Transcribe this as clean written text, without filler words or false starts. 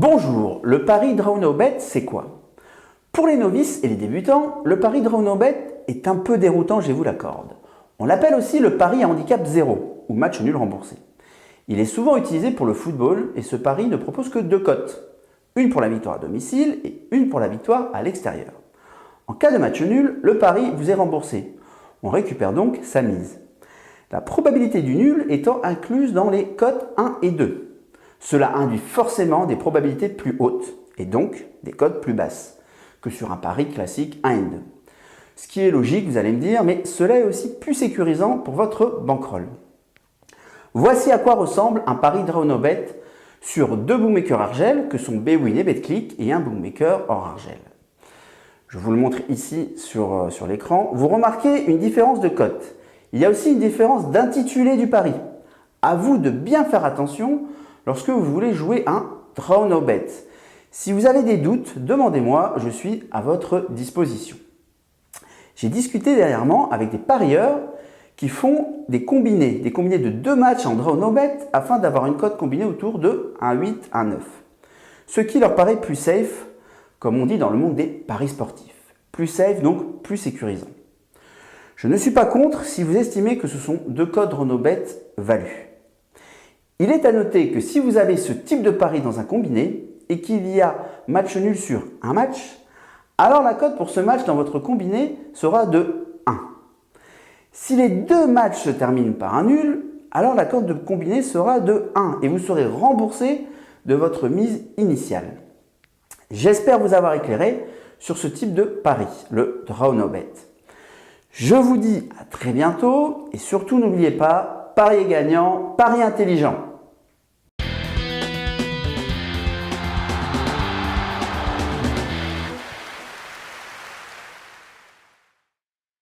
Bonjour, le pari Draw No Bet, c'est quoi? Pour les novices et les débutants, le pari Draw No Bet est un peu déroutant, je vous l'accorde. On l'appelle aussi le pari à handicap 0 ou match nul remboursé. Il est souvent utilisé pour le football et ce pari ne propose que deux cotes. Une pour la victoire à domicile et une pour la victoire à l'extérieur. En cas de match nul, le pari vous est remboursé. On récupère donc sa mise. La probabilité du nul étant incluse dans les cotes 1 et 2. Cela induit forcément des probabilités plus hautes et donc des cotes plus basses que sur un pari classique 1 et 2. Ce qui est logique, vous allez me dire, mais cela est aussi plus sécurisant pour votre bankroll. Voici à quoi ressemble un pari Draw No Bet sur deux bookmakers Argel que sont Bwin et Betclic et un bookmaker hors Argel. Je vous le montre ici sur l'écran. Vous remarquez une différence de cote. Il y a aussi une différence d'intitulé du pari. À vous de bien faire attention lorsque vous voulez jouer un Draw No Bet. Si vous avez des doutes, demandez-moi, je suis à votre disposition. J'ai discuté dernièrement avec des parieurs qui font des combinés de deux matchs en Draw No Bet afin d'avoir une cote combinée autour de 1,8, 1,9. Ce qui leur paraît plus safe, comme on dit dans le monde des paris sportifs. Plus safe, donc plus sécurisant. Je ne suis pas contre si vous estimez que ce sont deux codes Draw No Bet valus. Il est à noter que si vous avez ce type de pari dans un combiné et qu'il y a match nul sur un match, alors la cote pour ce match dans votre combiné sera de 1. Si les deux matchs se terminent par un nul, alors la cote de combiné sera de 1 et vous serez remboursé de votre mise initiale. J'espère vous avoir éclairé sur ce type de pari, le Draw No Bet. Je vous dis à très bientôt et surtout n'oubliez pas, parier gagnant, parier intelligent.